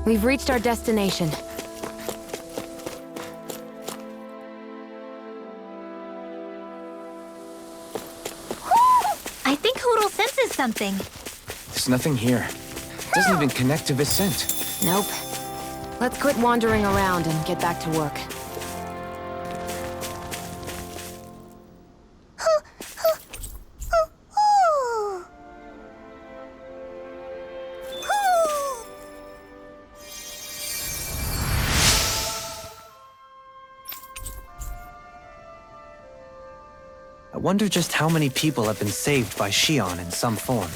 We've reached our destination. I think Hoodle senses something. There's nothing here. It doesn't even connect to Viscint. Nope. Let's quit wandering around and get back to work. I wonder just how many people have been saved by Xion in some form.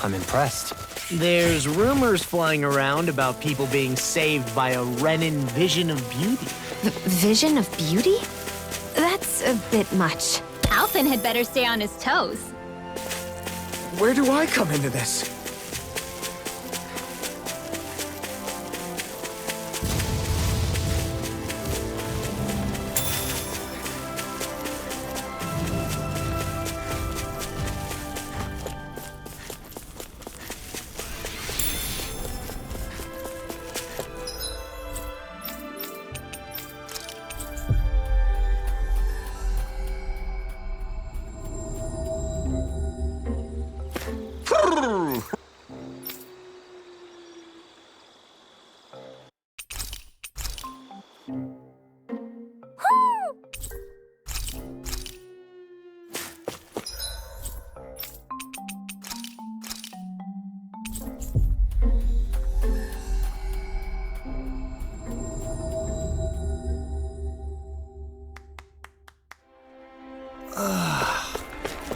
I'm impressed. There's rumors flying around about people being saved by a Renin vision of beauty. The vision of beauty? That's a bit much. Alphen had better stay on his toes. Where do I come into this?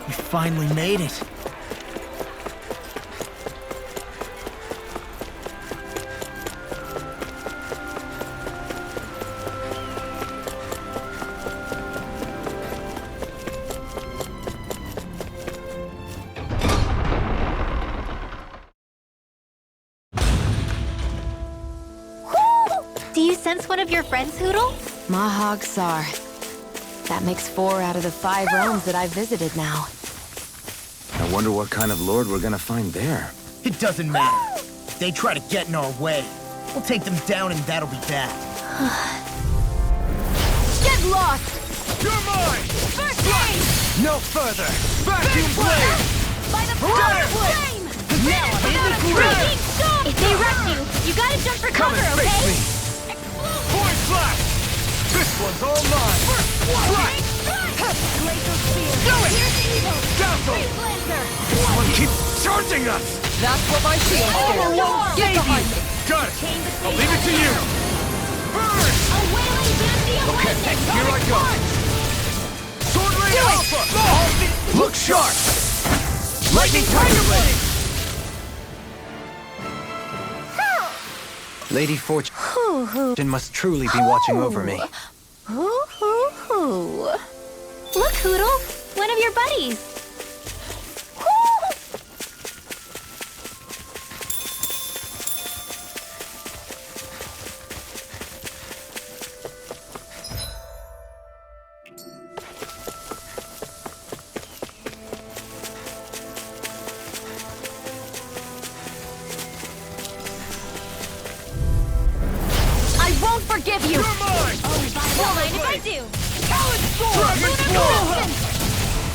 We finally made it. Do you sense one of your friends, Hoodle? Mahag, Saar. That makes 4 out of the 5 realms that I've visited now. I wonder what kind of lord we're gonna find there. It doesn't matter. If they try to get in our way, we'll take them down and that'll be that. Get lost! You're mine! First aid! No further! Vacuum blade! By the power of flame! Now I'm in the grip! Raging storm! If they rush you, you gotta jump for Come cover, and face okay? me! Point flash! This one's all mine! Flash! Glacial spear! Do it! Piercing evil! Dazzle! Blazer! This one keeps charging us! That's what my shield Overlord! is. Get behind me. Got it! Chain between I'll leave it to you! Burn! A wailing Dempsey Okay, awakening! here I go! Sword Ray Alpha! Look sharp! Lightning Tiger Blade! Lady Fortune must truly be watching over me. Look, Hoodle! One of your buddies! I won't forgive you! You're mine! Don't mind if I do! Dragon Claw!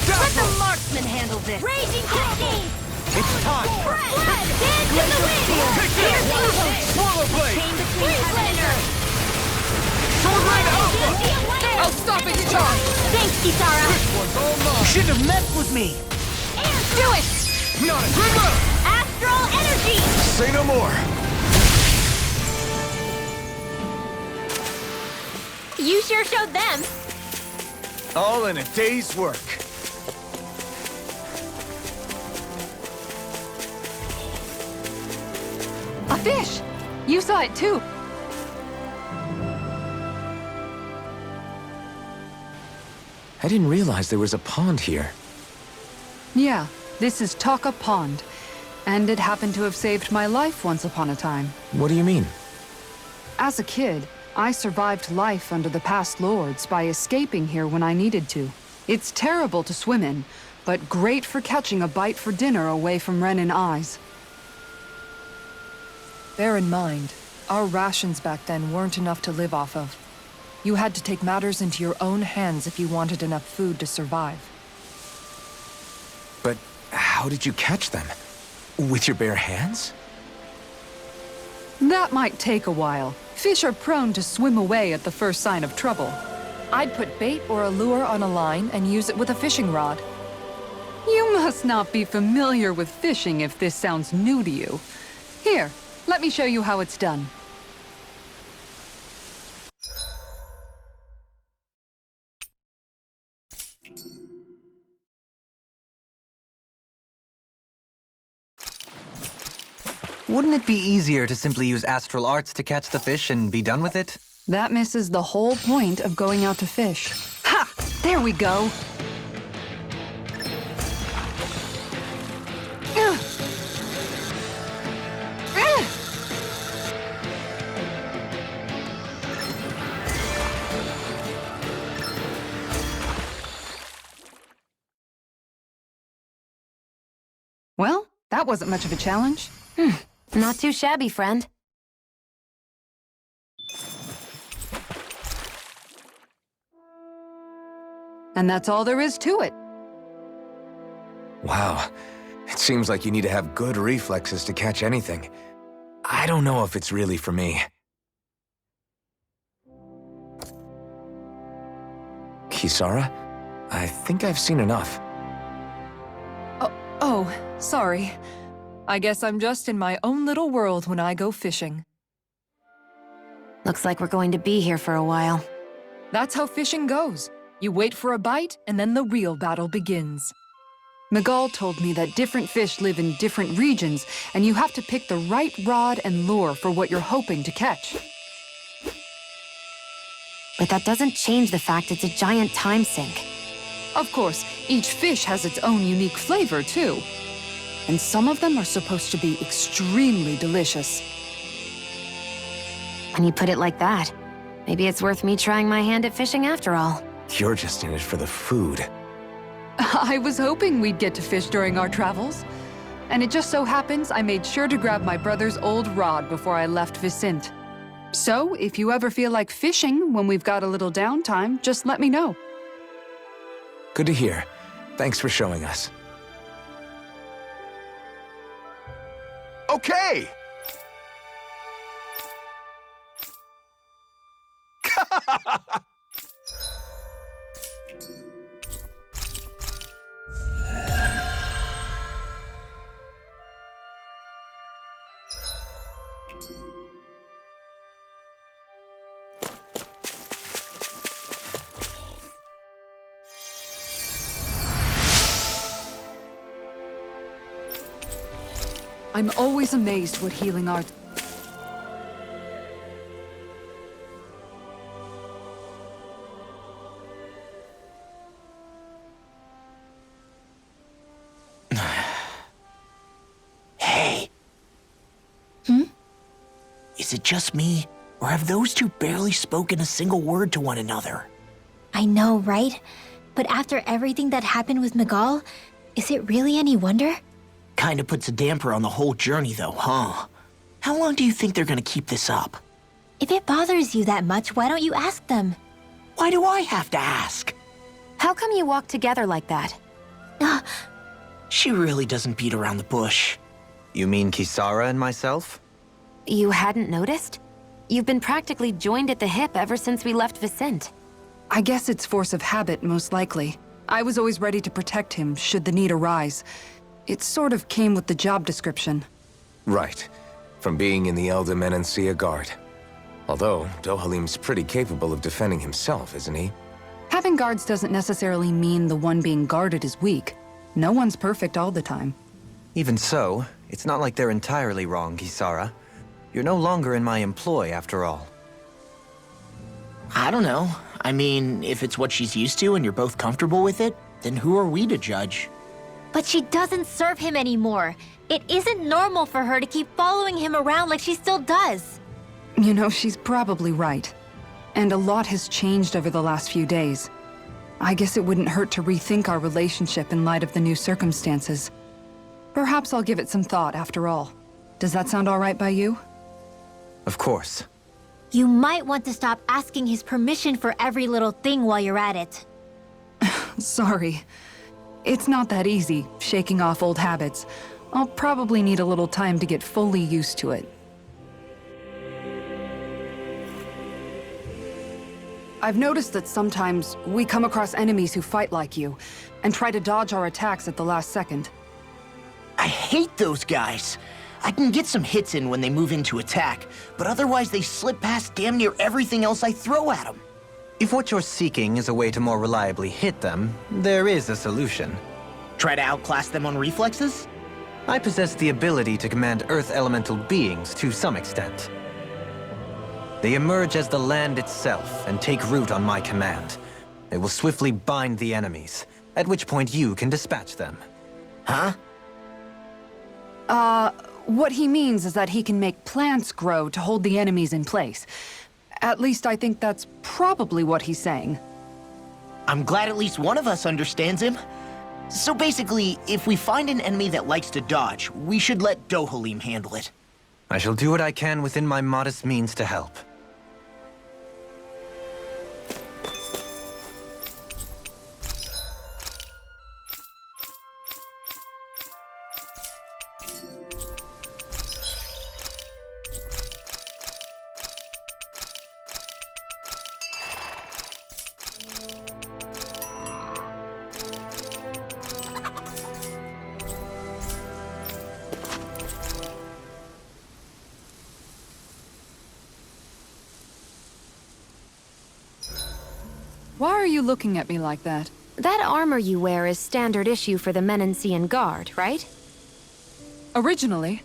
Let the marksman handle this! Raging Cascade! It's time! Blood! Dance in the wind! Take this! Swallow Blade! Chain between heaven and earth! Sword Ray Alpha! I'll stop it, John. Thanks, Kisara! This one's all mine! You shouldn't have messed with me! Do it! Not a trigger! Astral energy! Say no more! You sure showed them! All in a day's work. A fish! You saw it too. I didn't realize there was a pond here. Yeah, this is Talka Pond. And it happened to have saved my life once upon a time. What do you mean? As a kid, I survived life under the past lords by escaping here when I needed to. It's terrible to swim in, but great for catching a bite for dinner away from Renin eyes. Bear in mind, our rations back then weren't enough to live off of. You had to take matters into your own hands if you wanted enough food to survive. But how did you catch them? With your bare hands? That might take a while. Fish are prone to swim away at the first sign of trouble. I'd put bait or a lure on a line and use it with a fishing rod. You must not be familiar with fishing if this sounds new to you. Here, let me show you how it's done. Wouldn't it be easier to simply use astral arts to catch the fish and be done with it? That misses the whole point of going out to fish. Ha! There we go! Well, that wasn't much of a challenge. Not too shabby, friend. And that's all there is to it. Wow. It seems like you need to have good reflexes to catch anything. I don't know if it's really for me. Kisara? I think I've seen enough. Oh, sorry. I guess I'm just in my own little world when I go fishing. Looks like we're going to be here for a while. That's how fishing goes. You wait for a bite, and then the real battle begins. Miguel told me that different fish live in different regions, and you have to pick the right rod and lure for what you're hoping to catch. But that doesn't change the fact it's a giant time sink. Of course, each fish has its own unique flavor, too. And some of them are supposed to be extremely delicious. When you put it like that, maybe it's worth me trying my hand at fishing after all. You're just in it for the food. I was hoping we'd get to fish during our travels. And it just so happens I made sure to grab my brother's old rod before I left Viscint. So, if you ever feel like fishing when we've got a little downtime, just let me know. Good to hear. Thanks for showing us. Okay! I'm always amazed what healing arts... Hey. Is it just me, or have those two barely spoken a single word to one another? I know, right? But after everything that happened with Miguel, is it really any wonder? Kinda puts a damper on the whole journey though, huh? How long do you think they're gonna keep this up? If it bothers you that much, why don't you ask them? Why do I have to ask? How come you walk together like that? She really doesn't beat around the bush. You mean Kisara and myself? You hadn't noticed? You've been practically joined at the hip ever since we left Viscint. I guess it's force of habit, most likely. I was always ready to protect him, should the need arise. It sort of came with the job description. Right. From being in the Elder Menancia Guard. Although, Dohalim's pretty capable of defending himself, isn't he? Having guards doesn't necessarily mean the one being guarded is weak. No one's perfect all the time. Even so, it's not like they're entirely wrong, Kisara. You're no longer in my employ, after all. I don't know. I mean, if it's what she's used to and you're both comfortable with it, then who are we to judge? But she doesn't serve him anymore. It isn't normal for her to keep following him around like she still does. You know, she's probably right. And a lot has changed over the last few days. I guess it wouldn't hurt to rethink our relationship in light of the new circumstances. Perhaps I'll give it some thought after all. Does that sound all right by you? Of course. You might want to stop asking his permission for every little thing while you're at it. Sorry. It's not that easy, shaking off old habits. I'll probably need a little time to get fully used to it. I've noticed that sometimes we come across enemies who fight like you, and try to dodge our attacks at the last second. I hate those guys. I can get some hits in when they move into attack, but otherwise they slip past damn near everything else I throw at them. If what you're seeking is a way to more reliably hit them, there is a solution. Try to outclass them on reflexes? I possess the ability to command Earth elemental beings to some extent. They emerge as the land itself and take root on my command. They will swiftly bind the enemies, at which point you can dispatch them. Huh? What he means is that he can make plants grow to hold the enemies in place. At least I think that's probably what he's saying. I'm glad at least one of us understands him. So basically, if we find an enemy that likes to dodge, we should let Dohalim handle it. I shall do what I can within my modest means to help. Why are you looking at me like that? That armor you wear is standard issue for the Menancian Guard, right? Originally,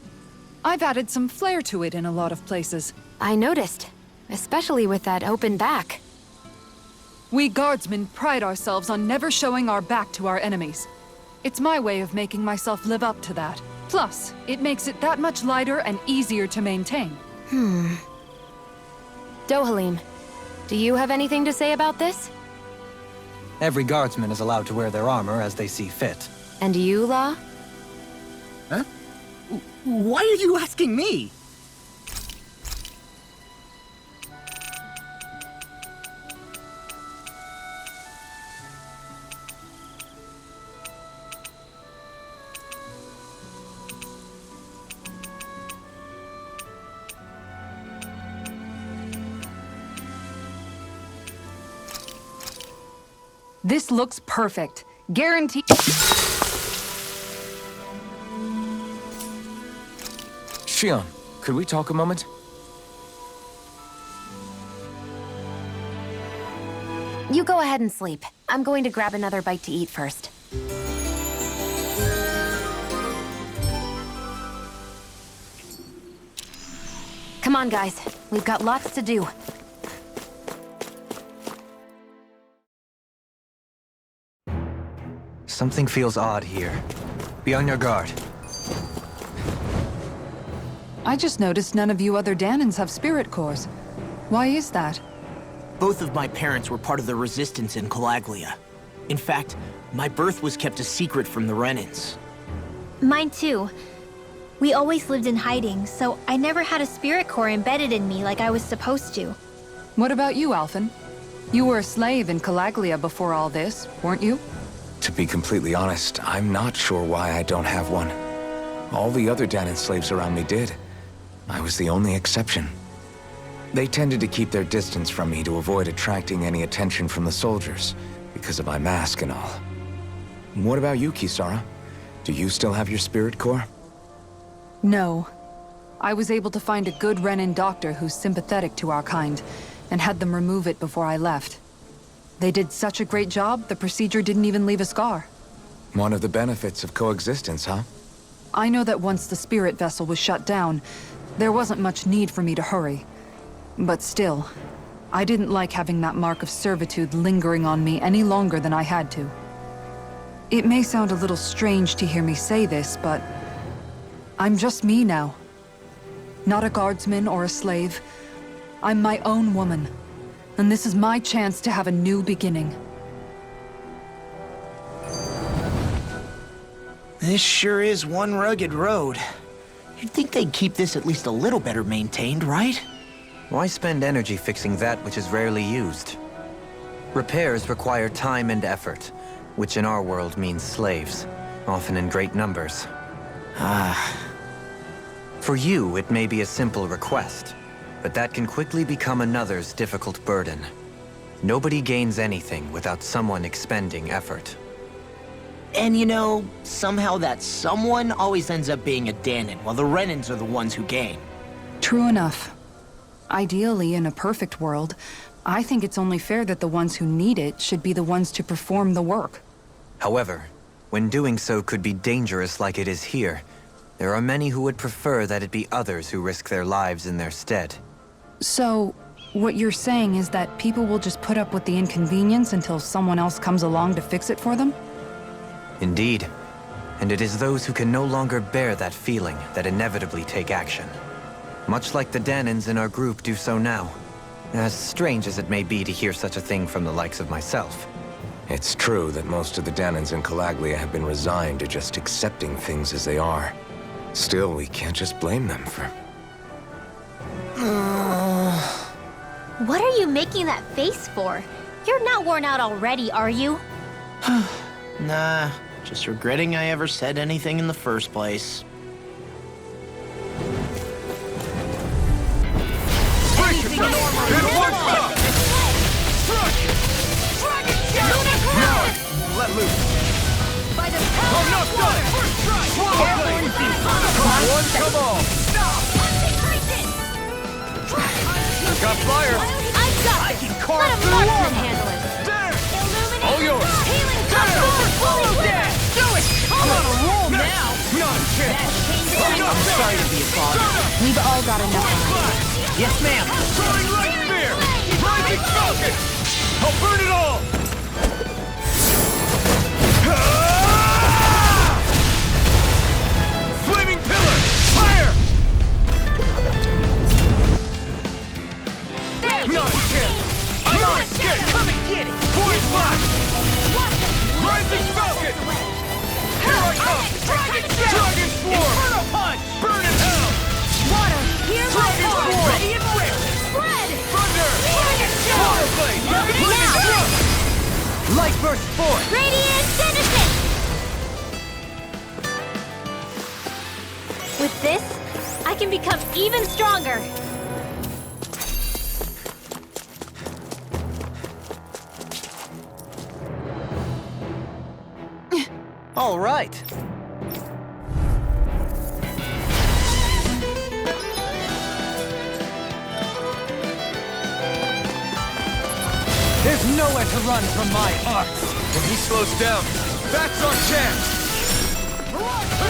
I've added some flair to it in a lot of places. I noticed, especially with that open back. We guardsmen pride ourselves on never showing our back to our enemies. It's my way of making myself live up to that. Plus, it makes it that much lighter and easier to maintain. Dohalim, do you have anything to say about this? Every guardsman is allowed to wear their armor as they see fit. And you, La? Huh? Why are you asking me? This looks perfect. Guaranteed. Shion, could we talk a moment? You go ahead and sleep. I'm going to grab another bite to eat first. Come on, guys. We've got lots to do. Something feels odd here. Be on your guard. I just noticed none of you other Danans have spirit cores. Why is that? Both of my parents were part of the resistance in Calaglia. In fact, my birth was kept a secret from the Renans. Mine too. We always lived in hiding, so I never had a spirit core embedded in me like I was supposed to. What about you, Alphen? You were a slave in Calaglia before all this, weren't you? To be completely honest, I'm not sure why I don't have one. All the other Danan slaves around me did. I was the only exception. They tended to keep their distance from me to avoid attracting any attention from the soldiers, because of my mask and all. What about you, Kisara? Do you still have your spirit core? No. I was able to find a good Renan doctor who's sympathetic to our kind, and had them remove it before I left. They did such a great job, the procedure didn't even leave a scar. One of the benefits of coexistence, huh? I know that once the spirit vessel was shut down, there wasn't much need for me to hurry. But still, I didn't like having that mark of servitude lingering on me any longer than I had to. It may sound a little strange to hear me say this, but I'm just me now. Not a guardsman or a slave. I'm my own woman. And this is my chance to have a new beginning. This sure is one rugged road. You'd think they'd keep this at least a little better maintained, right? Why spend energy fixing that which is rarely used? Repairs require time and effort, which in our world means slaves, often in great numbers. For you, it may be a simple request, but that can quickly become another's difficult burden. Nobody gains anything without someone expending effort. And you know, somehow that someone always ends up being a Danon, while the Renans are the ones who gain. True enough. Ideally, in a perfect world, I think it's only fair that the ones who need it should be the ones to perform the work. However, when doing so could be dangerous like it is here, there are many who would prefer that it be others who risk their lives in their stead. So, what you're saying is that people will just put up with the inconvenience until someone else comes along to fix it for them? Indeed. And it is those who can no longer bear that feeling that inevitably take action. Much like the Danons in our group do so now. As strange as it may be to hear such a thing from the likes of myself. It's true that most of the Danons in Calaglia have been resigned to just accepting things as they are. Still, we can't just blame them for... What are you making that face for? You're not worn out already, are you? Nah, just regretting I ever said anything in the first place. Let loose! By the power of water! First try! Come on! Got fire! I've got I this! can carve Let a through marksman armor. handle it! There! Illuminate! All yours! Healing touch! Fully There! Do it! I'm on a roll now! Not a chance! I'm sorry to be a father. We've all got enough on. Yes, ma'am. Throwing light spear! Rising falcon! I'll burn it all! Flaming pillar! Fire! Not a chance! I'm not scared! Come and get it! Void flash! Rising falcon! Here I come! Dragon swarm! Inferno punch! Burn in hell! water! Hear my Dragon call! swarm! Ready and rare! Spread! Thunder! Dragon Fire show! blade! Now! Light burst forth! Radiant citizen! With this, I can become even stronger! All right. There's nowhere to run from my arts! When he slows down, that's our chance!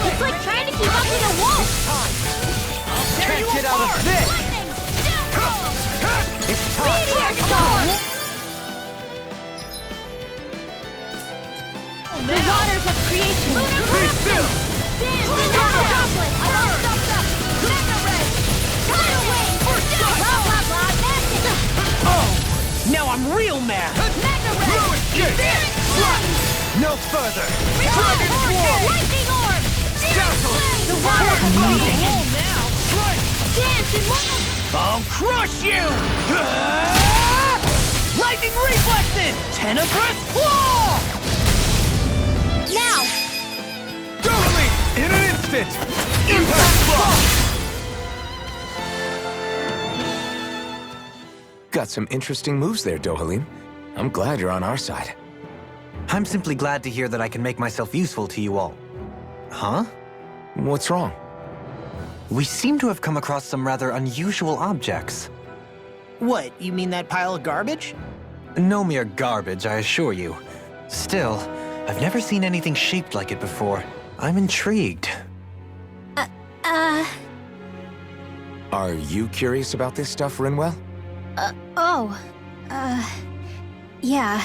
It's like trying to keep up with a wolf! Can't get out of this! It's time! Meteor storm! The waters of creation! Be still! Dance in the chocolate! Mega ray! Tidal wave! Blah blah blah! Magic! Oh! Now I'm real mad! Mega ray! Relics Skit! No further! Dragon swarm! Lightning orb! Dazzle! The waters of creation! now! Dance in one... I'll crush you! Lightning reflexes! Tenebrous claw! Now! Totally! In an instant! Impact block! Got some interesting moves there, Dohalim. I'm glad you're on our side. I'm simply glad to hear that I can make myself useful to you all. Huh? What's wrong? We seem to have come across some rather unusual objects. What, you mean that pile of garbage? No mere garbage, I assure you. Still, I've never seen anything shaped like it before. I'm intrigued. Are you curious about this stuff, Rinwell? Yeah.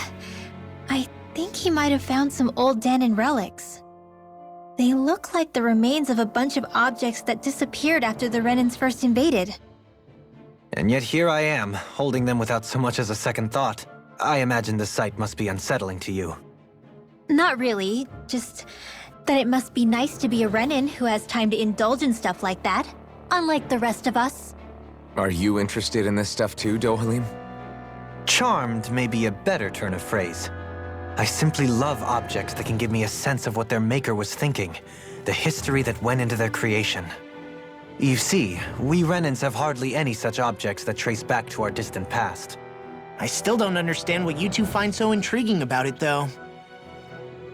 I think he might have found some old Danon relics. They look like the remains of a bunch of objects that disappeared after the Renans first invaded. And yet here I am, holding them without so much as a second thought. I imagine the sight must be unsettling to you. Not really, just that it must be nice to be a Renin who has time to indulge in stuff like that, unlike the rest of us. Are you interested in this stuff too, Dohalim? Charmed may be a better turn of phrase. I simply love objects that can give me a sense of what their maker was thinking, the history that went into their creation. You see, we Renins have hardly any such objects that trace back to our distant past. I still don't understand what you two find so intriguing about it, though.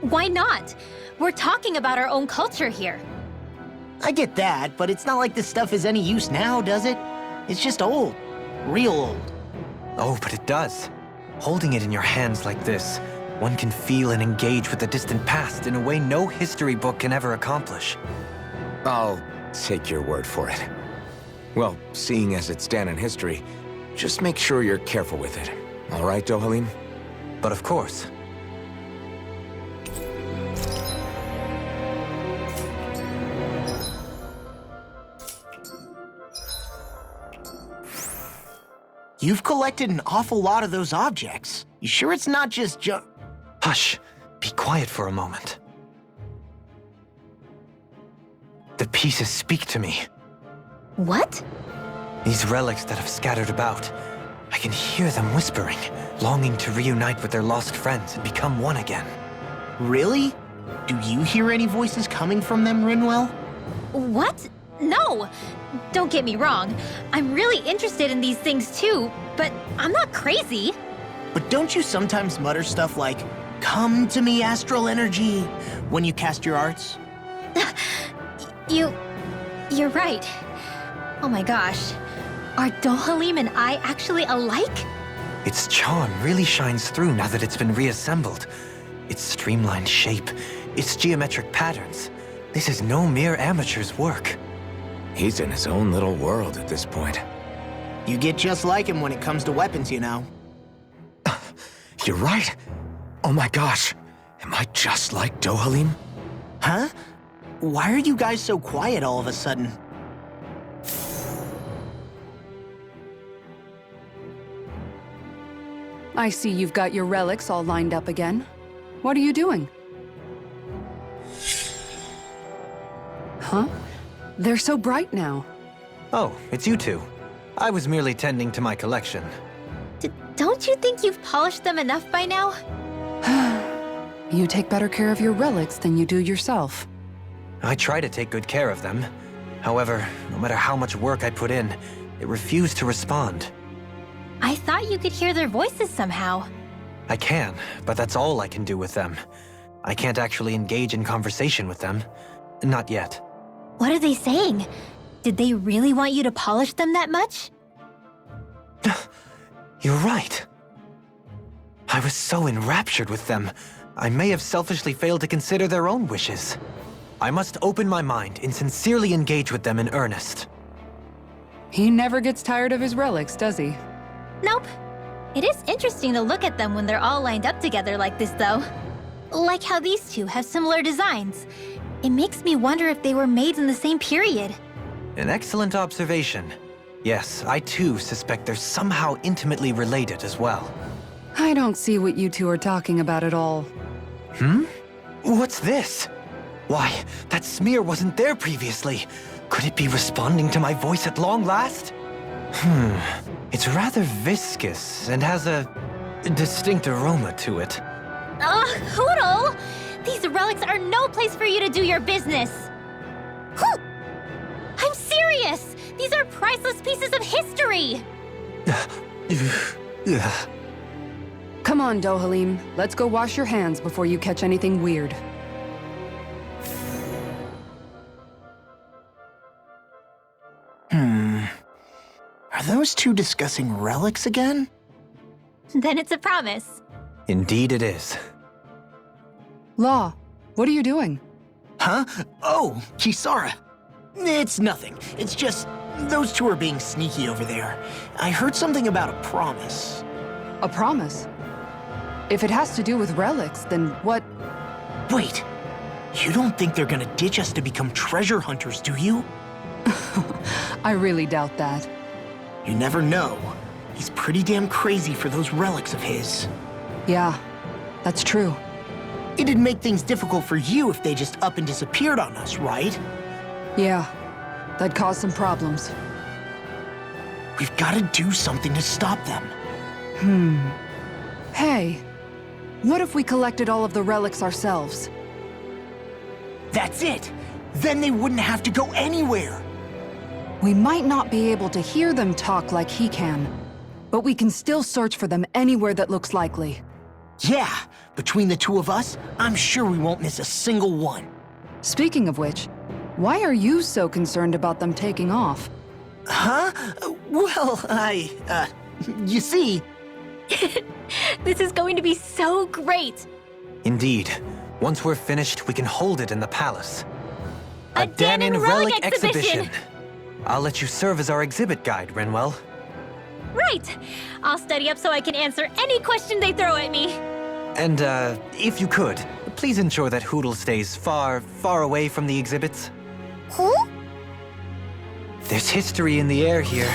Why not? We're talking about our own culture here. I get that, but it's not like this stuff is any use now, does it? It's just old. Real old. Oh, but it does. Holding it in your hands like this, one can feel and engage with the distant past in a way no history book can ever accomplish. I'll take your word for it. Well, seeing as it's Dan in history, just make sure you're careful with it. All right, Dohalim? But of course. You've collected an awful lot of those objects. You sure it's not just junk? Hush. Be quiet for a moment. The pieces speak to me. What? These relics that have scattered about. I can hear them whispering, longing to reunite with their lost friends and become one again. Really? Do you hear any voices coming from them, Rinwell? What? No! Don't get me wrong. I'm really interested in these things too, but I'm not crazy. But don't you sometimes mutter stuff like, "Come to me, astral energy," when you cast your arts? You're right. Oh my gosh. Are Dohalim and I actually alike? Its charm really shines through now that it's been reassembled. Its streamlined shape, its geometric patterns. This is no mere amateur's work. He's in his own little world at this point. You get just like him when it comes to weapons, you know. You're right. Oh my gosh. Am I just like Dohalim? Huh? Why are you guys so quiet all of a sudden? I see you've got your relics all lined up again. What are you doing? Huh? They're so bright now. Oh, it's you two. I was merely tending to my collection. Don't you think you've polished them enough by now? You take better care of your relics than you do yourself. I try to take good care of them. However, no matter how much work I put in, it refused to respond. I thought you could hear their voices somehow. I can, but that's all I can do with them. I can't actually engage in conversation with them. Not yet. What are they saying? Did they really want you to polish them that much? You're right. I was so enraptured with them, I may have selfishly failed to consider their own wishes. I must open my mind and sincerely engage with them in earnest. He never gets tired of his relics, does he? Nope. It is interesting to look at them when they're all lined up together like this, though. Like how these two have similar designs. It makes me wonder if they were made in the same period. An excellent observation. Yes, I too suspect they're somehow intimately related as well. I don't see what you two are talking about at all. What's this? Why, that smear wasn't there previously. Could it be responding to my voice at long last? It's rather viscous and has a distinct aroma to it. Ugh, Hoodle! These relics are no place for you to do your business! Whew! I'm serious! These are priceless pieces of history! Come on, Dohalim. Let's go wash your hands before you catch anything weird. Are those two discussing relics again? Then it's a promise. Indeed it is. Law, what are you doing? Huh? Oh, Kisara. It's nothing. It's just, those two are being sneaky over there. I heard something about a promise. A promise? If it has to do with relics, then what? Wait, you don't think they're gonna ditch us to become treasure hunters, do you? I really doubt that. You never know. He's pretty damn crazy for those relics of his. Yeah, that's true. It'd make things difficult for you if they just up and disappeared on us, right? Yeah, that'd cause some problems. We've got to do something to stop them. Hey, what if we collected all of the relics ourselves? That's it! Then they wouldn't have to go anywhere! We might not be able to hear them talk like he can, but we can still search for them anywhere that looks likely. Yeah, between the two of us, I'm sure we won't miss a single one. Speaking of which, why are you so concerned about them taking off? Huh? Well, you see... This is going to be so great! Indeed. Once we're finished, we can hold it in the palace. A Danon Relic exhibition! I'll let you serve as our exhibit guide, Rinwell. Right! I'll study up so I can answer any question they throw at me. And, if you could, please ensure that Hootle stays far, far away from the exhibits. Huh? There's history in the air here.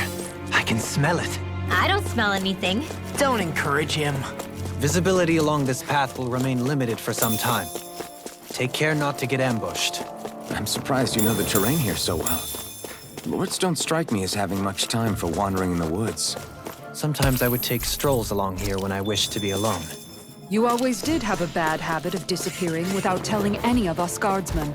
I can smell it. I don't smell anything. Don't encourage him. Visibility along this path will remain limited for some time. Take care not to get ambushed. I'm surprised you know the terrain here so well. Lords don't strike me as having much time for wandering in the woods. Sometimes I would take strolls along here when I wished to be alone. You always did have a bad habit of disappearing without telling any of us guardsmen.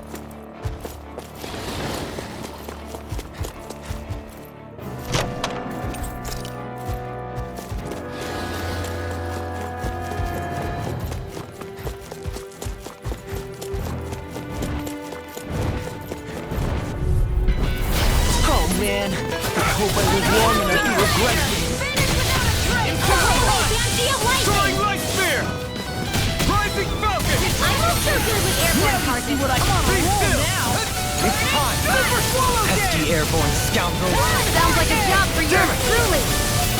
Man, I hope I live long enough to regret this. Throwing light spear! Rising falcon! I'm also good with airborne cards. What I can Be still! It's time! Super swallow Pesky airborne scoundrel! Sounds like a job for you, truly.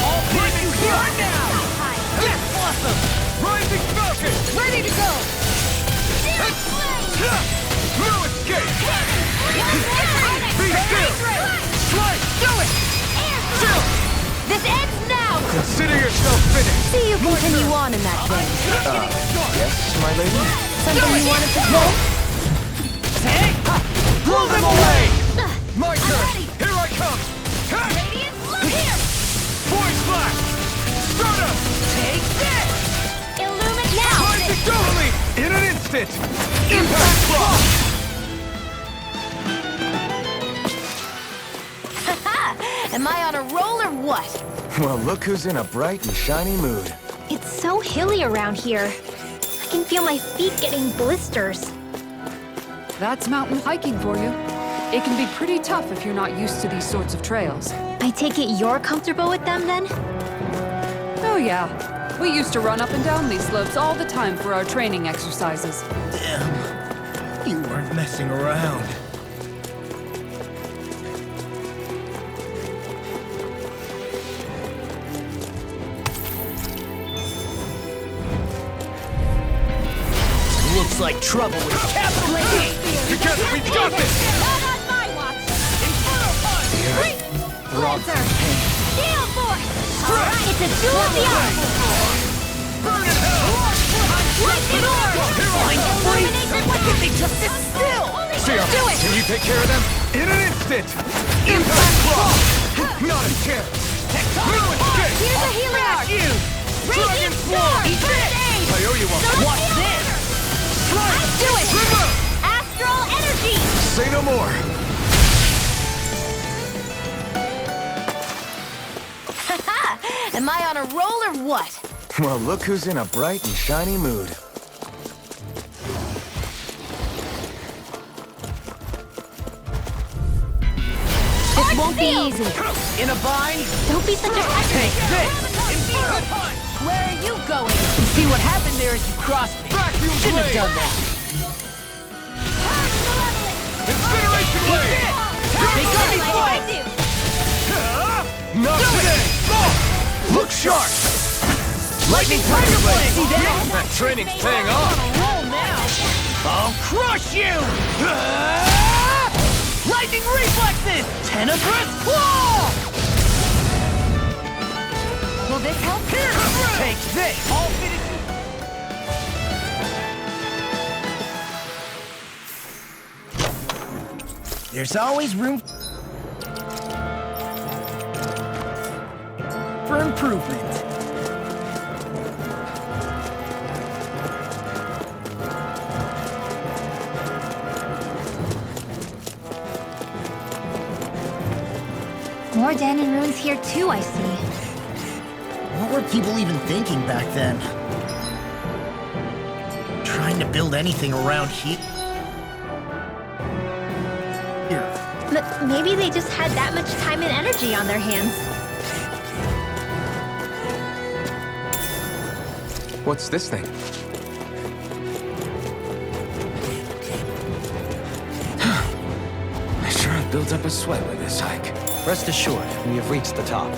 All flaming here now! Awesome! Rising falcon! Ready to go. No escape! Be still! Strike! Do it! This ends now! Consider yourself finished! See you continue on in that vein. Yes, my lady? Something you wanted to know? Blow them away! My I'm turn! ready. Here I come! Radiant, look here! Voice flash! Start up! Take this! Illumine now! Time to totally! In an instant! Impact block! Am I on a roll or what? Well, look who's in a bright and shiny mood. It's so hilly around here. I can feel my feet getting blisters. That's mountain hiking for you. It can be pretty tough if you're not used to these sorts of trails. I take it you're comfortable with them then? Oh yeah. We used to run up and down these slopes all the time for our training exercises. Damn. You weren't messing around. Looks like trouble with capital T! Together we've got this! Not on my watch! Inferno punch! Lancer! Steel Force! Alright, it's a duel of the arms! Burn in hell! Lightning Orb! Illuminate the If they just sit still! Seer, Do it! can you take care of them? In an instant! Impact block! Not a chance! No escape! Here's a healing arc! Radiant Storm! First aid! I owe you one. Watch this! Do it! Astral Energy! Say no more! Am I on a roll or what? Well, look who's in a bright and shiny mood. This won't be easy. In a bind? Don't be such a Take pessimist. this! Inferno punch! Where are you going? You see what happened there is you crossed me. Vacuum Shouldn't have blade! done that. Incineration blade! They got me flying! Not today! Look sharp! Lightning Tiger Blade! See that? That training's paying off! Roll now! I'll crush you! Lightning Reflexes! Tenebrous Claw! Will this help? Here! Take this! I'll finish you! There's always room for improvement. More Danon ruins here too, I see. What were people even thinking back then? Trying to build anything around here? Maybe they just had that much time and energy on their hands. What's this thing? I sure have built up a sweat with this hike. Rest assured, we have reached the top.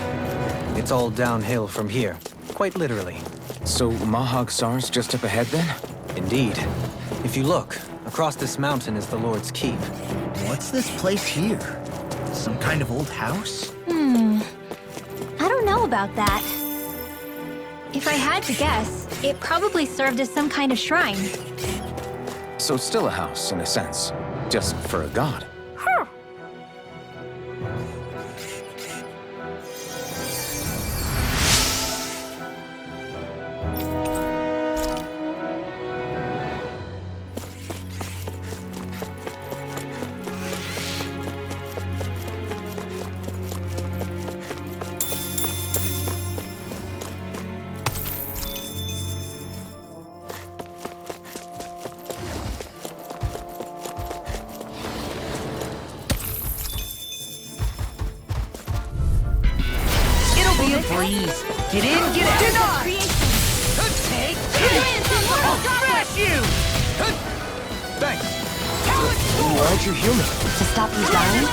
It's all downhill from here, quite literally. So Mahag Saar's just up ahead then? Indeed. If you look, across this mountain is the Lord's Keep. What's this place here? Some kind of old house? I don't know about that. If I had to guess, it probably served as some kind of shrine. So still a house, in a sense. Just for a god. Breeze. Get in, get out. Deny. Take it. I'll smash you. Thanks. Why aren't you human? To stop you dying?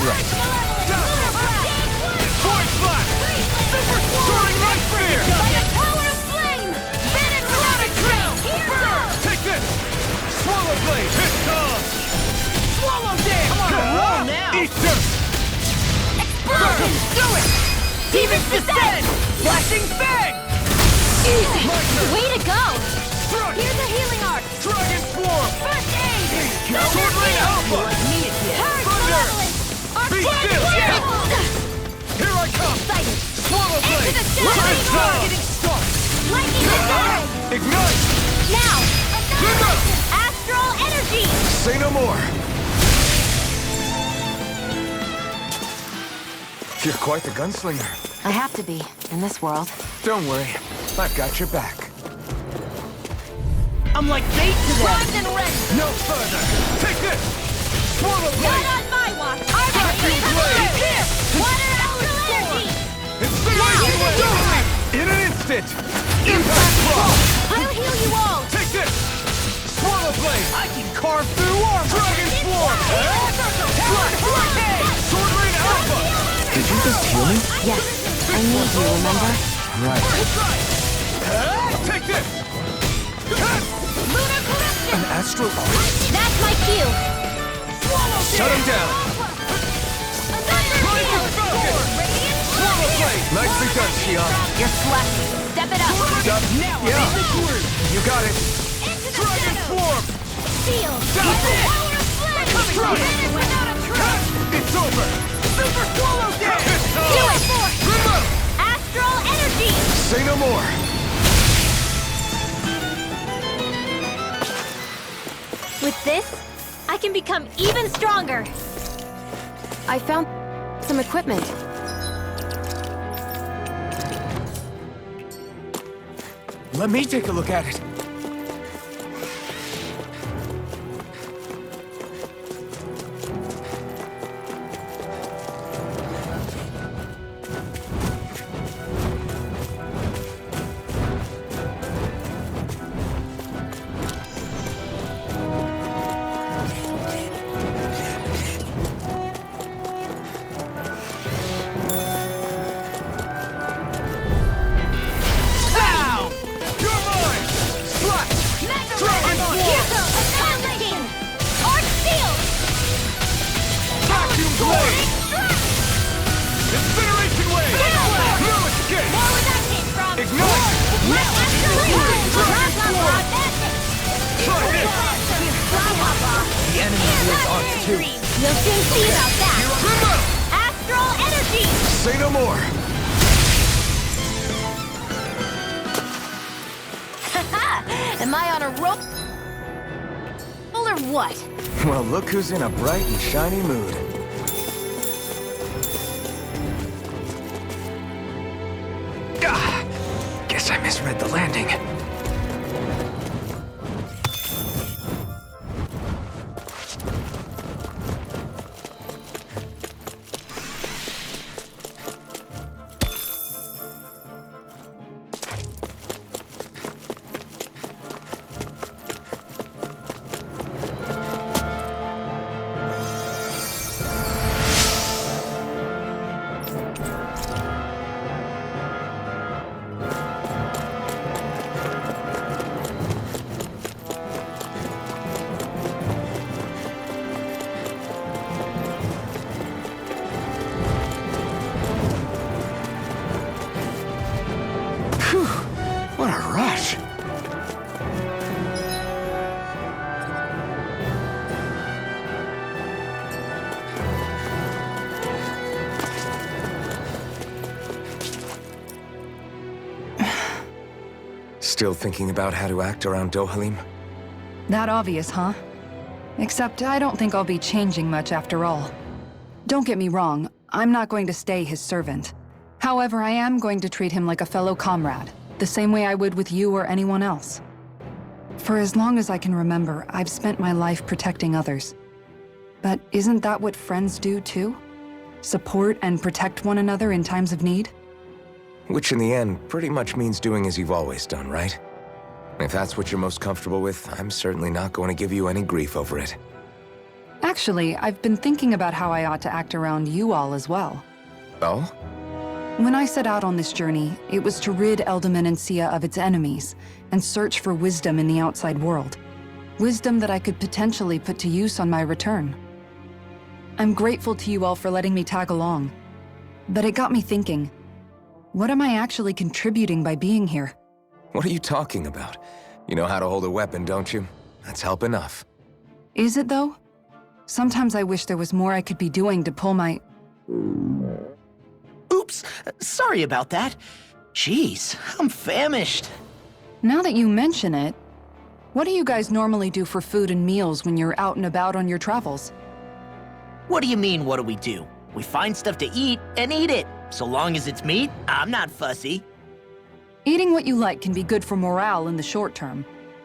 Right. Force Slash! Super Soaring Right Spear! By the power of flame! Venom Erotic Trail! Burn! Take this! Swallow Blade! Hit comes! Swallow damn. Come on, roll now. Eat dirt! Explode. Do it. Demon's Descent! Flashing Fang! Easy! Way to go! Strike! Here's a healing art! Dragon Swarm! First aid! Sword Ring Alpha! Me again. Purge Thunder! Malevolence! Be Arcane still! Whirl! Here I come! Excited! Swallow Blade! Into the shadow! Getting stuck! Lightning Descent! Ignite! Now! Thunder! Astral Energy! Say no more! You're quite the gunslinger. I have to be, in this world. Don't worry. I've got your back. I'm like bait to them. Primed and ready! No further! Take this! Swallow Not Blade! on my watch! Vacuum Blade! Here! Water Astral Energy! Incineration Blade! In an instant! Impact Block! I'll heal you all! Take this! Swallow Blade! I can carve through armor. Dragon Swarm! Hurricane! Sword Ring Alpha! Did you just heal me? Yes, I need you, remember? Right. Take this! Lunar Corruption! An astral arc? That's my cue! Shut him down! Thunder Rising Falcon! Swallow Blade! Nicely done, Shion. You're slashing! Step it up! Now, yeah. You got it. Into the Dragon shadow! Swarm! Seal! Stop With the it! power of flame! Coming right. Venom without a trace! It's over! Super Swallow Damn! Do it! Remote! Astral Energy! Say no more! With this, I can become even stronger! I found some equipment. Let me take a look at it. The enemy wields arts too. You'll soon see about that! Astral energy! Say no more! Am I on a roll or what? Well, look who's in a bright and shiny mood. Guess I misread the landing. What a rush! Still thinking about how to act around Dohalim? That obvious, huh? Except I don't think I'll be changing much after all. Don't get me wrong, I'm not going to stay his servant. However, I am going to treat him like a fellow comrade, the same way I would with you or anyone else. For as long as I can remember, I've spent my life protecting others. But isn't that what friends do too? Support and protect one another in times of need? Which in the end pretty much means doing as you've always done, right? If that's what you're most comfortable with, I'm certainly not going to give you any grief over it. Actually, I've been thinking about how I ought to act around you all as well. Oh? When I set out on this journey, it was to rid Eldaman and Sia of its enemies, and search for wisdom in the outside world. Wisdom that I could potentially put to use on my return. I'm grateful to you all for letting me tag along. But it got me thinking, what am I actually contributing by being here? What are you talking about? You know how to hold a weapon, don't you? That's help enough. Is it though? Sometimes I wish there was more I could be doing to pull my... Oops, sorry about that. Jeez, I'm famished. Now that you mention it, what do you guys normally do for food and meals when you're out and about on your travels? What do you mean, what do we do? We find stuff to eat and eat it. So long as it's meat, I'm not fussy. Eating what you like can be good for morale in the short term,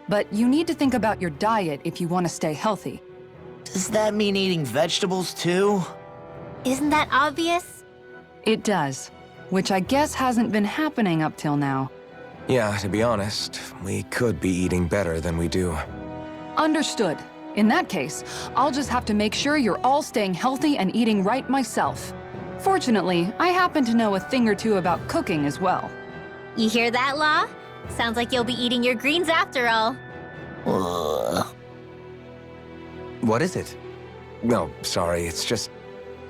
but you need to think about your diet if you want to stay healthy. Does that mean eating vegetables too? Isn't that obvious? It does, which I guess hasn't been happening up till now. Yeah, to be honest, we could be eating better than we do. Understood. In that case, I'll just have to make sure you're all staying healthy and eating right myself. Fortunately, I happen to know a thing or two about cooking as well. You hear that, Law? Sounds like you'll be eating your greens after all. What is it? No, sorry, it's just...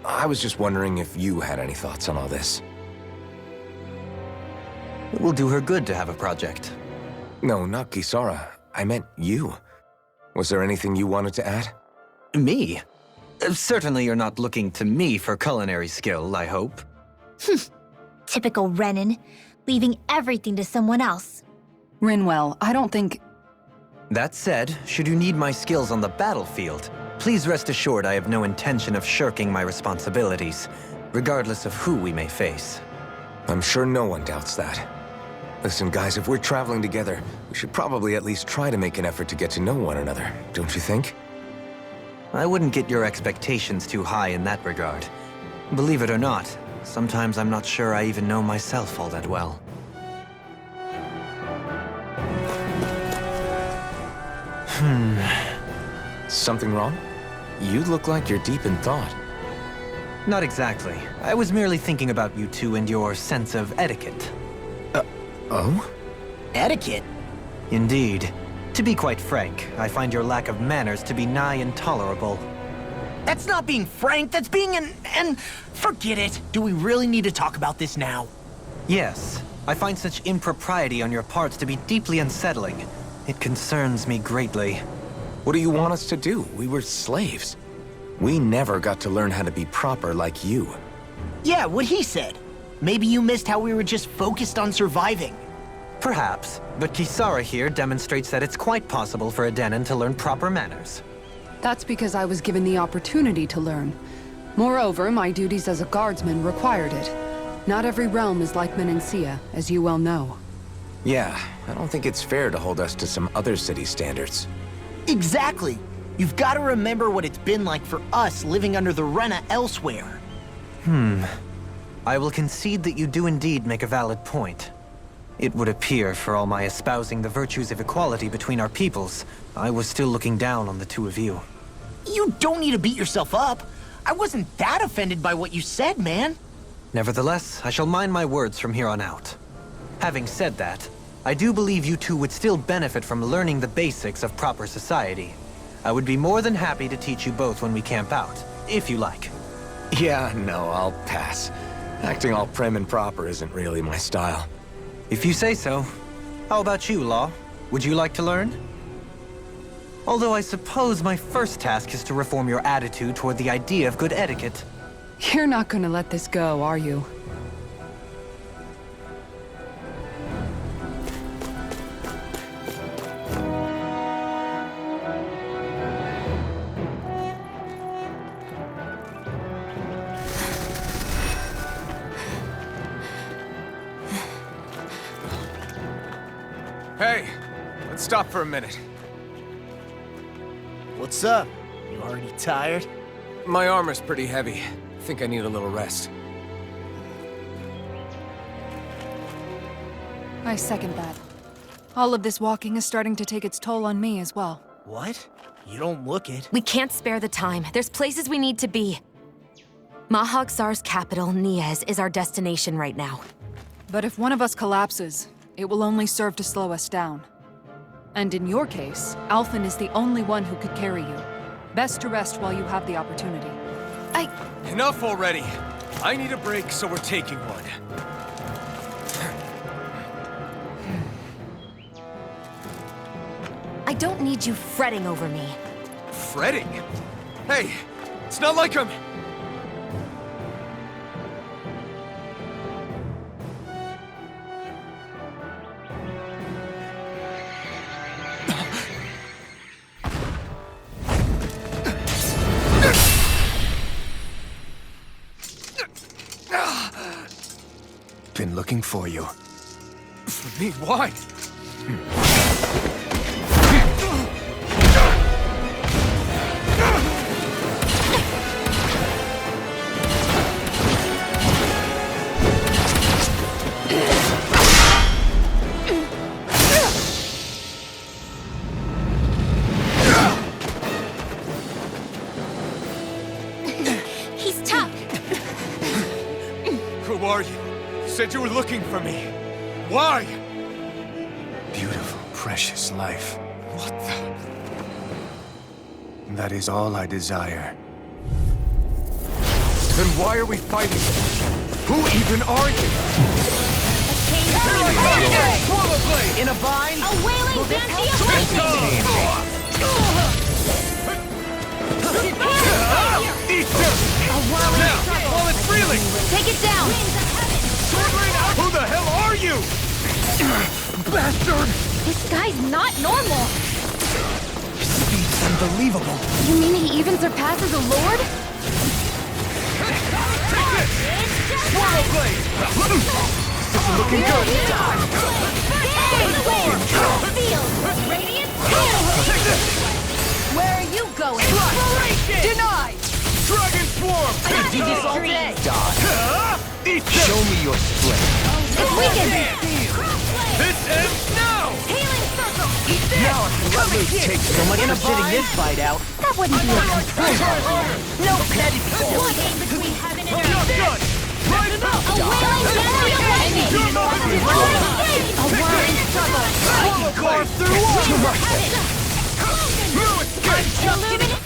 I was just wondering if you had any thoughts on all this. It will do her good to have a project. No, not Kisara. I meant you. Was there anything you wanted to add? Me? Certainly you're not looking to me for culinary skill, I hope. Typical Renan, leaving everything to someone else. Rinwell, I don't think... That said, should you need my skills on the battlefield, please rest assured I have no intention of shirking my responsibilities, regardless of who we may face. I'm sure no one doubts that. Listen, guys, if we're traveling together, we should probably at least try to make an effort to get to know one another, don't you think? I wouldn't get your expectations too high in that regard. Believe it or not, sometimes I'm not sure I even know myself all that well. Something wrong? You look like you're deep in thought. Not exactly. I was merely thinking about you two and your sense of etiquette. Oh? Etiquette? Indeed. To be quite frank, I find your lack of manners to be nigh intolerable. That's not being frank, that's being forget it. Do we really need to talk about this now? Yes. I find such impropriety on your parts to be deeply unsettling. It concerns me greatly. What do you want us to do? We were slaves. We never got to learn how to be proper like you. Yeah, what he said. Maybe you missed how we were just focused on surviving. Perhaps, but Kisara here demonstrates that it's quite possible for a Denon to learn proper manners. That's because I was given the opportunity to learn. Moreover, my duties as a guardsman required it. Not every realm is like Menancia, as you well know. Yeah, I don't think it's fair to hold us to some other city standards. Exactly. You've got to remember what it's been like for us living under the Rena elsewhere. I will concede that you do indeed make a valid point. It would appear, for all my espousing the virtues of equality between our peoples, I was still looking down on the two of you. You don't need to beat yourself up. I wasn't that offended by what you said, man. Nevertheless, I shall mind my words from here on out. Having said that, I do believe you two would still benefit from learning the basics of proper society. I would be more than happy to teach you both when we camp out, if you like. Yeah, no, I'll pass. Acting all prim and proper isn't really my style. If you say so. How about you, Law? Would you like to learn? Although I suppose my first task is to reform your attitude toward the idea of good etiquette. You're not gonna let this go, are you? Hey, let's stop for a minute. What's up? You already tired? My armor's pretty heavy. I think I need a little rest. I second that. All of this walking is starting to take its toll on me as well. What? You don't look it. We can't spare the time. There's places we need to be. Mahag Saar's capital, Niez, is our destination right now. But if one of us collapses, it will only serve to slow us down. And in your case, Alphen is the only one who could carry you. Best to rest while you have the opportunity. Enough already! I need a break, so we're taking one. I don't need you fretting over me. Fretting? Hey, it's not like I'm... Been looking for you. For me, why? He's tough. Who are you? You said you were looking for me. Why? Beautiful, precious life. What the... That is all I desire. Then why are we fighting? Who even are you? In a bind? A wailing Now, while it's reeling! Take it down! Who the hell are you? Bastard! This guy's not normal! Speed's unbelievable. You mean he even surpasses a lord? Swallow blade! Looking good. Where are you going? Denied! Dragon swarm! Show me your strength. It's weakened! This ends now! Now I can let loose. Take So much for sitting this fight out. That wouldn't be a complaint. No petty One game between heaven and Not earth. done! Right A wailing battery of lightning! A whirling struggle! carve through all! No escape! Illuminate!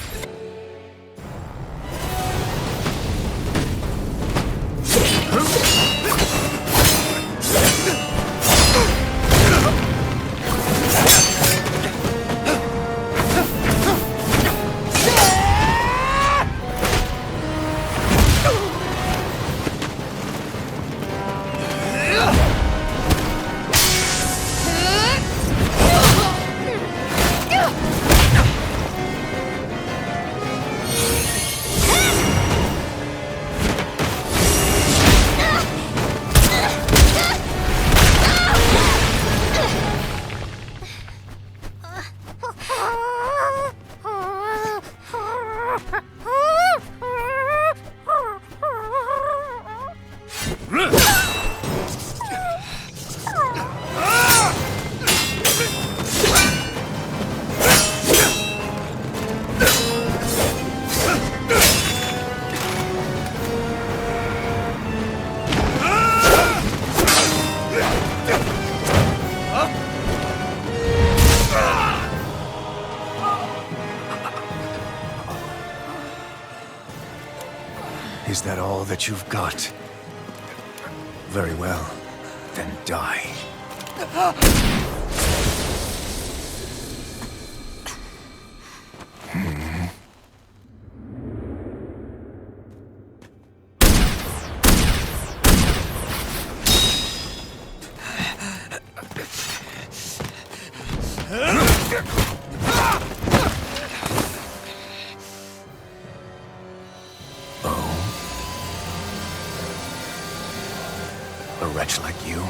Is that all that you've got? Very well. Then die. A wretch like you?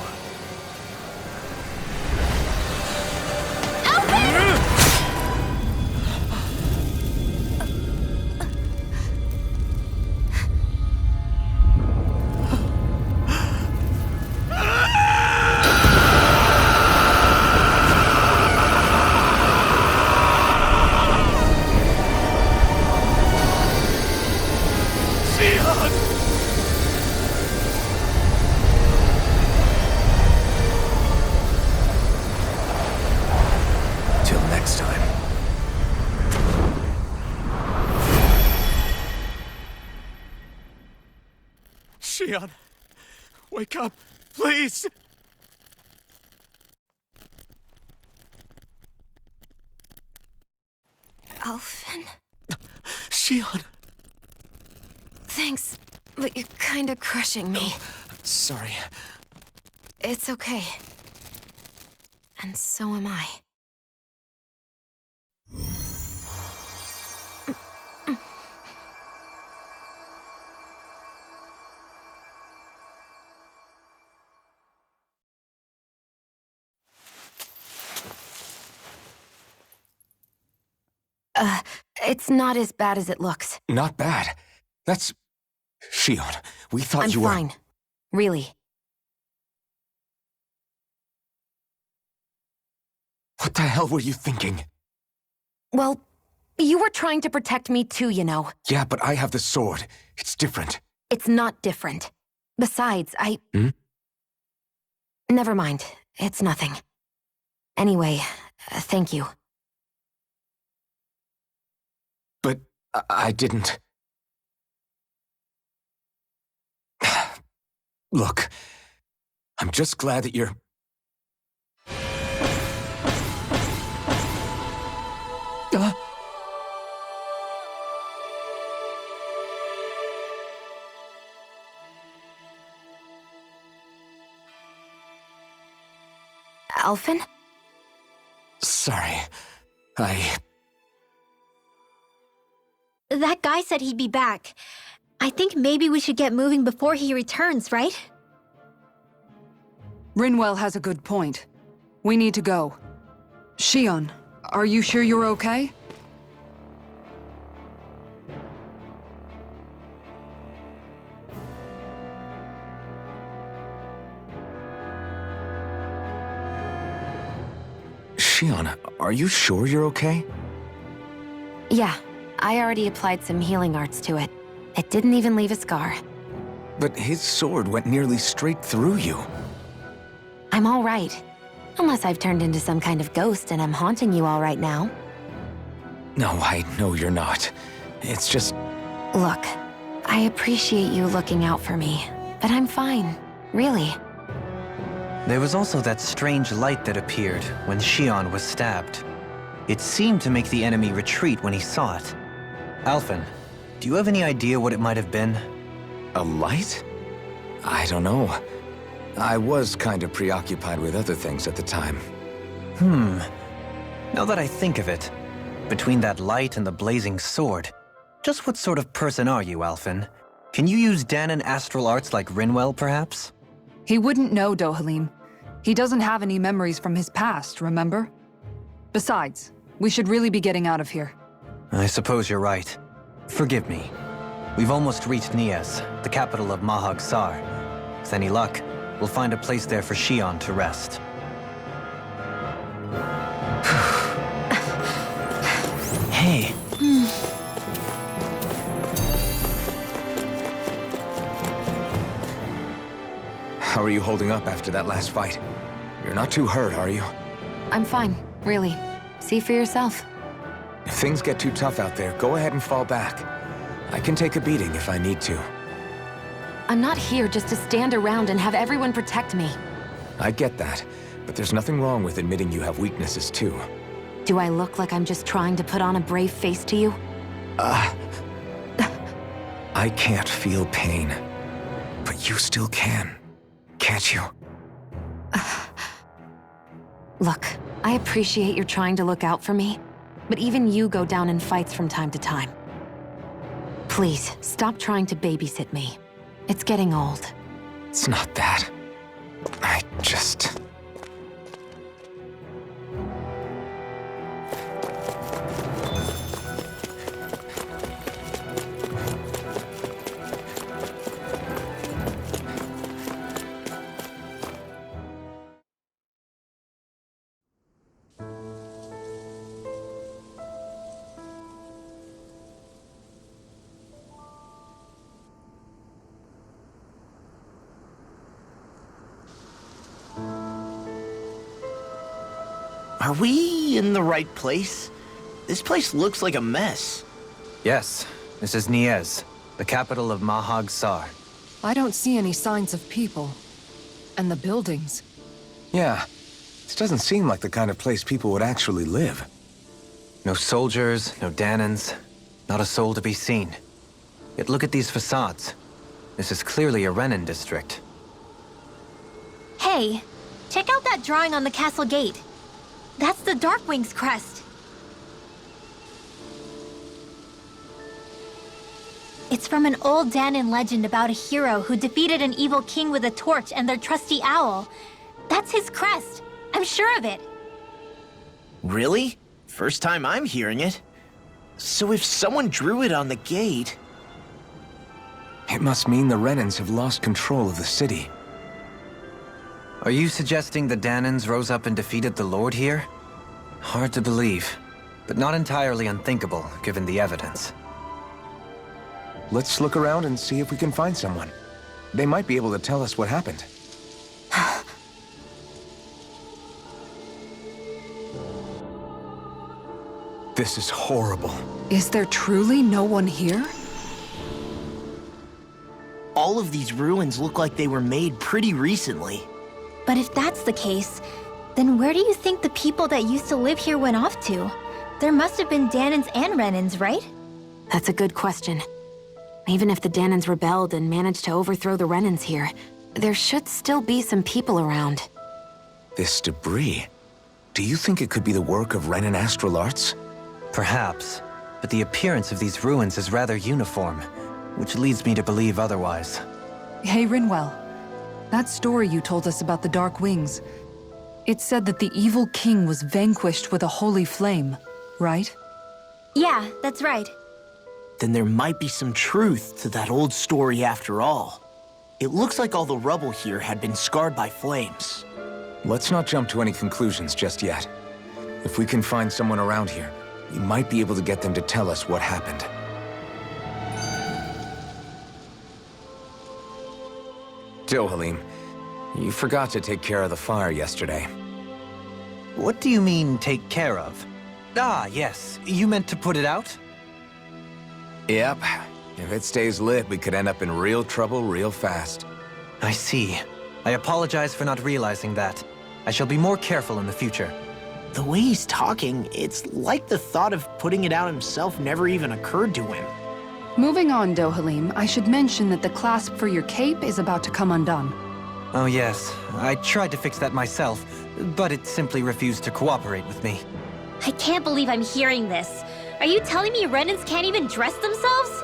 Till next time. Xion, wake up, please! Alphen? Xion! Thanks, but you're kinda crushing me. Sorry. It's okay. And so am I. It's not as bad as it looks. Not bad. That's... Xion, we thought I'm you were... fine. Really. What the hell were you thinking? Well, you were trying to protect me too, you know. Yeah, but I have the sword. It's different. It's not different. Besides, Hmm? Never mind. It's nothing. Anyway, thank you. But I didn't... Look, I'm just glad that you're... Alphen? Sorry. That guy said he'd be back. I think maybe we should get moving before he returns, right? Rinwell has a good point. We need to go. Xion, are you sure you're okay? Xion, are you sure you're okay? Yeah, I already applied some healing arts to it. It didn't even leave a scar. But his sword went nearly straight through you. I'm all right. Unless I've turned into some kind of ghost and I'm haunting you all right now. No, I know you're not. It's just... Look, I appreciate you looking out for me, but I'm fine, really. There was also that strange light that appeared when Xion was stabbed. It seemed to make the enemy retreat when he saw it. Alphen, do you have any idea what it might have been? A light? I don't know. I was kind of preoccupied with other things at the time. Now that I think of it, between that light and the blazing sword, just what sort of person are you, Alphen? Can you use Danon astral arts like Rinwell, perhaps? He wouldn't know, Dohalim. He doesn't have any memories from his past, remember? Besides, we should really be getting out of here. I suppose you're right. Forgive me. We've almost reached Niez, the capital of Mahag Saar. With any luck, we'll find a place there for Xion to rest. Hey. How are you holding up after that last fight? You're not too hurt, are you? I'm fine, really. See for yourself. If things get too tough out there, go ahead and fall back. I can take a beating if I need to. I'm not here just to stand around and have everyone protect me. I get that, but there's nothing wrong with admitting you have weaknesses too. Do I look like I'm just trying to put on a brave face to you? I can't feel pain, but you still can, can't you? Look, I appreciate you're trying to look out for me, but even you go down in fights from time to time. Please, stop trying to babysit me. It's getting old. It's not that. I just... Are we in the right place? This place looks like a mess. Yes, this is Niez, the capital of Mahag Saar. I don't see any signs of people. And the buildings. Yeah, this doesn't seem like the kind of place people would actually live. No soldiers, no Danans, not a soul to be seen. Yet look at these facades. This is clearly a Renin district. Hey, check out that drawing on the castle gate. That's the Darkwing's crest. It's from an old Danan legend about a hero who defeated an evil king with a torch and their trusty owl. That's his crest. I'm sure of it. Really? First time I'm hearing it. So if someone drew it on the gate... It must mean the Renins have lost control of the city. Are you suggesting the Danans rose up and defeated the Lord here? Hard to believe, but not entirely unthinkable, given the evidence. Let's look around and see if we can find someone. They might be able to tell us what happened. This is horrible. Is there truly no one here? All of these ruins look like they were made pretty recently. But if that's the case, then where do you think the people that used to live here went off to? There must have been Danans and Renins, right? That's a good question. Even if the Danans rebelled and managed to overthrow the Renins here, there should still be some people around. This debris. Do you think it could be the work of Renin astral arts? Perhaps, but the appearance of these ruins is rather uniform, which leads me to believe otherwise. Hey, Rinwell. That story you told us about the Dark Wings. It said that the evil king was vanquished with a holy flame, right? Yeah, that's right. Then there might be some truth to that old story after all. It looks like all the rubble here had been scarred by flames. Let's not jump to any conclusions just yet. If we can find someone around here, we might be able to get them to tell us what happened. Dohalim, you forgot to take care of the fire yesterday. What do you mean, take care of? Ah, yes. You meant to put it out? Yep. If it stays lit, we could end up in real trouble real fast. I see. I apologize for not realizing that. I shall be more careful in the future. The way he's talking, it's like the thought of putting it out himself never even occurred to him. Moving on, Dohalim, I should mention that the clasp for your cape is about to come undone. Oh yes, I tried to fix that myself, but it simply refused to cooperate with me. I can't believe I'm hearing this. Are you telling me Renins can't even dress themselves?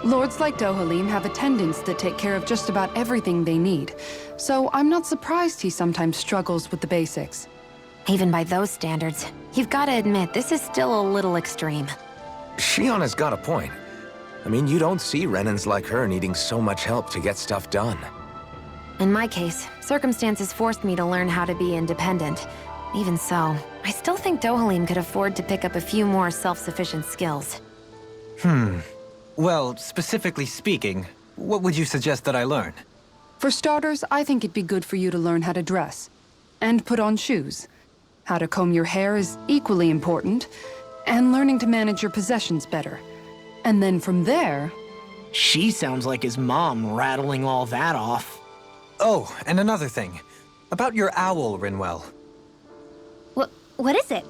Lords like Dohalim have attendants that take care of just about everything they need, so I'm not surprised he sometimes struggles with the basics. Even by those standards, you've got to admit this is still a little extreme. Shionna's got a point. I mean, you don't see Renins like her needing so much help to get stuff done. In my case, circumstances forced me to learn how to be independent. Even so, I still think Dohalim could afford to pick up a few more self-sufficient skills. Well, specifically speaking, what would you suggest that I learn? For starters, I think it'd be good for you to learn how to dress. And put on shoes. How to comb your hair is equally important. And learning to manage your possessions better. And then from there, She sounds like his mom rattling all that off. Oh, and another thing. About your owl, Rinwell. What is it?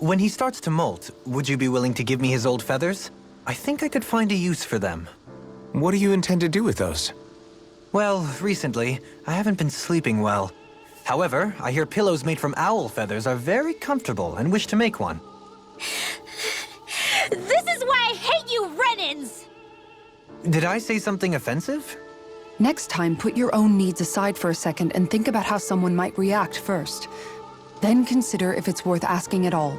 When he starts to molt, would you be willing to give me his old feathers? I think I could find a use for them. What do you intend to do with those? Well, recently, I haven't been sleeping well. However, I hear pillows made from owl feathers are very comfortable and wish to make one. This is why I hate you, Renins! Did I say something offensive? Next time, put your own needs aside for a second and think about how someone might react first. Then consider if it's worth asking at all.